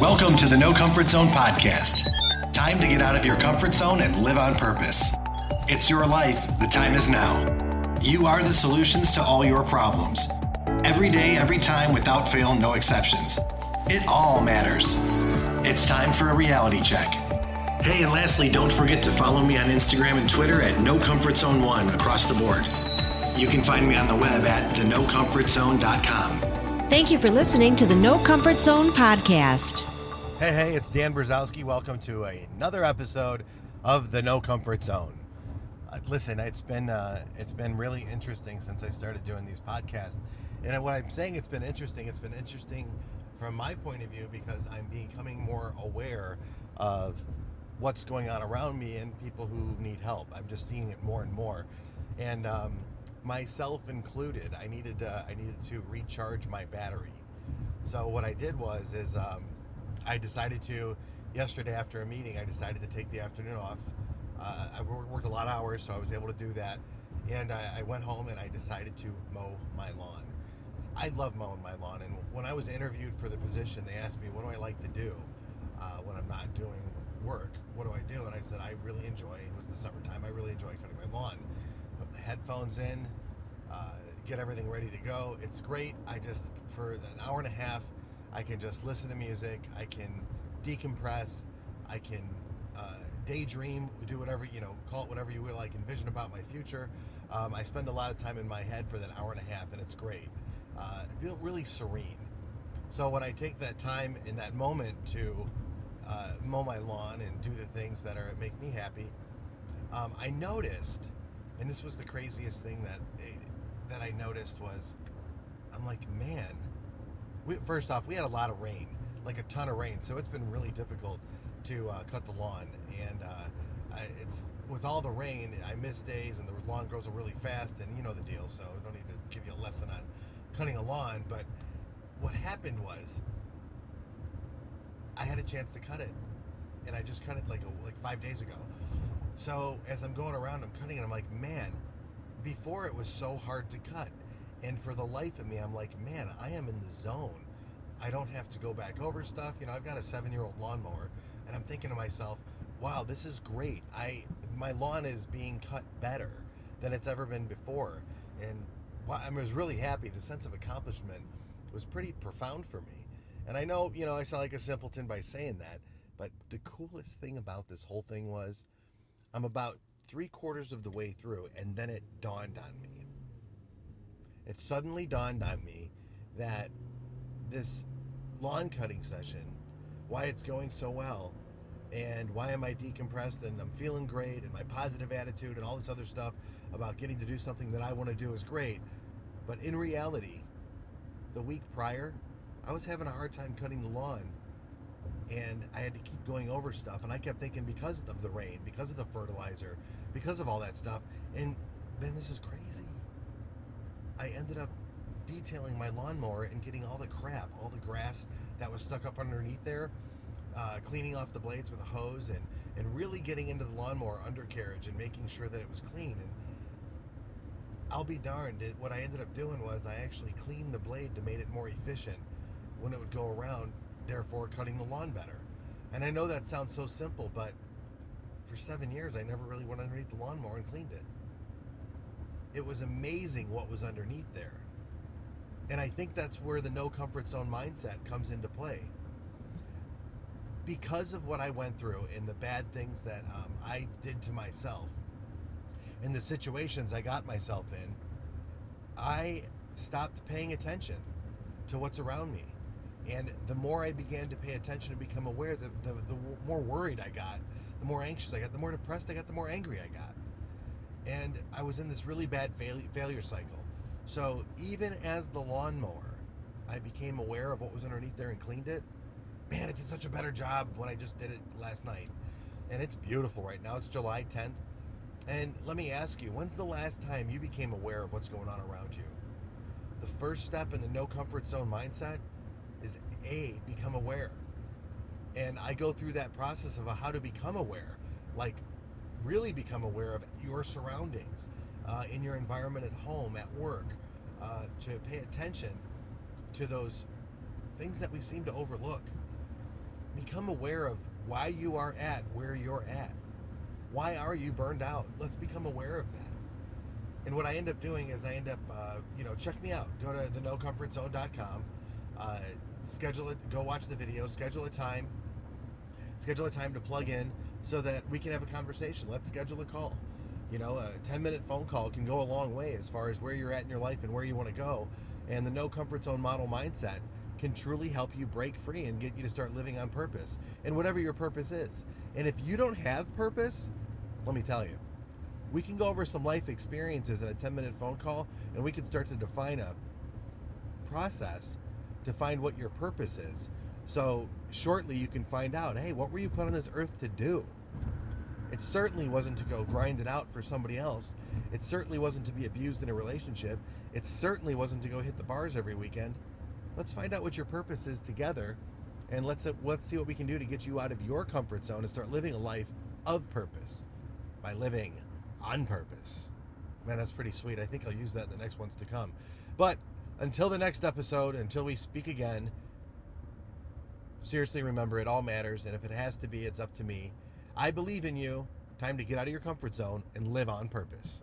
Welcome to the No Comfort Zone podcast. Time to get out of your comfort zone and live on purpose. It's your life. The time is now. You are the solutions to all your problems. Every day, every time, without fail, no exceptions. It all matters. It's time for a reality check. Hey, and lastly, don't forget to follow me on Instagram and Twitter at No Comfort Zone 1 across the board. You can find me on the web at thenocomfortzone.com. Thank you for listening to the No Comfort Zone podcast. Hey, it's Dan Brzezowski. Welcome to another episode of the No Comfort Zone. Listen, it's been really interesting since I started doing these podcasts. And what I'm saying it's been interesting from my point of view because I'm becoming more aware of what's going on around me and people who need help. I'm just seeing it more and more. And myself included, I needed to recharge my battery. So what I did was I decided to, yesterday after a meeting, I decided to take the afternoon off. I worked a lot of hours, so I was able to do that. And I went home and I decided to mow my lawn. I love mowing my lawn. And when I was interviewed for the position, they asked me, what do I like to do when I'm not doing work? What do I do? And I said, it was the summertime, I really enjoy cutting my lawn. Put my headphones in, get everything ready to go. It's great. For an hour and a half, I can just listen to music. I can decompress. I can daydream, do whatever, call it whatever you will. I can vision about my future. I spend a lot of time in my head for that hour and a half, and it's great. I feel really serene. So when I take that time in that moment to mow my lawn and do the things that make me happy, I noticed, and this was the craziest thing that I noticed was, I'm like, man, first off, we had a lot of rain, like a ton of rain, so it's been really difficult to cut the lawn. And it's with all the rain, I miss days, and the lawn grows really fast, and you know the deal. So I don't need to give you a lesson on cutting a lawn. But what happened was, I had a chance to cut it, and I just cut it like 5 days ago. So as I'm going around, I'm cutting it. I'm like, man, before it was so hard to cut. And for the life of me, I'm like, man, I am in the zone. I don't have to go back over stuff. I've got a 7-year-old lawnmower, and I'm thinking to myself, wow, this is great. My lawn is being cut better than it's ever been before. And I was really happy. The sense of accomplishment was pretty profound for me. And I know, I sound like a simpleton by saying that, but the coolest thing about this whole thing was I'm about 3/4 of the way through, and then it dawned on me. It suddenly dawned on me that this lawn cutting session, why it's going so well, and why am I decompressed and I'm feeling great, and my positive attitude and all this other stuff about getting to do something that I want to do is great. But in reality, the week prior, I was having a hard time cutting the lawn, and I had to keep going over stuff, and I kept thinking because of the rain, because of the fertilizer, because of all that stuff, and man, this is crazy. I ended up detailing my lawnmower and getting all the crap, all the grass that was stuck up underneath there, cleaning off the blades with a hose, and really getting into the lawnmower undercarriage and making sure that it was clean. And I'll be darned, what I ended up doing was I actually cleaned the blade to make it more efficient when it would go around, therefore cutting the lawn better. And I know that sounds so simple, but for 7 years I never really went underneath the lawnmower and cleaned it. It was amazing what was underneath there. And I think that's where the no comfort zone mindset comes into play. Because of what I went through and the bad things that I did to myself and the situations I got myself in, I stopped paying attention to what's around me. And the more I began to pay attention and become aware, the more worried I got, the more anxious I got, the more depressed I got, the more angry I got. And I was in this really bad failure cycle. So even as the lawnmower, I became aware of what was underneath there and cleaned it. Man, it did such a better job when I just did it last night. And it's beautiful right now. It's July 10th. And let me ask you, when's the last time you became aware of what's going on around you? The first step in the no comfort zone mindset is become aware. And I go through that process of how to become aware. Like, really become aware of your surroundings, in your environment at home, at work, to pay attention to those things that we seem to overlook. become aware of why you are at where you're at. Why are you burned out? Let's become aware of that. And what I end up doing is check me out. Go to thenocomfortzone.com, schedule it, go watch the video, schedule a time to plug in so that we can have a conversation. Let's schedule a call. A 10-minute phone call can go a long way as far as where you're at in your life and where you want to go. And the No Comfort Zone model mindset can truly help you break free and get you to start living on purpose and whatever your purpose is. And if you don't have purpose, let me tell you, we can go over some life experiences in a 10-minute phone call, and we can start to define a process to find what your purpose is. So shortly you can find out, hey, what were you put on this earth to do? It certainly wasn't to go grind it out for somebody else. It certainly wasn't to be abused in a relationship. It certainly wasn't to go hit the bars every weekend. Let's find out what your purpose is together, and let's see what we can do to get you out of your comfort zone and start living a life of purpose by living on purpose. Man, that's pretty sweet. I think I'll use that in the next ones to come. But until the next episode, until we speak again, seriously remember, it all matters, and if it has to be, it's up to me. I believe in you. Time to get out of your comfort zone and live on purpose.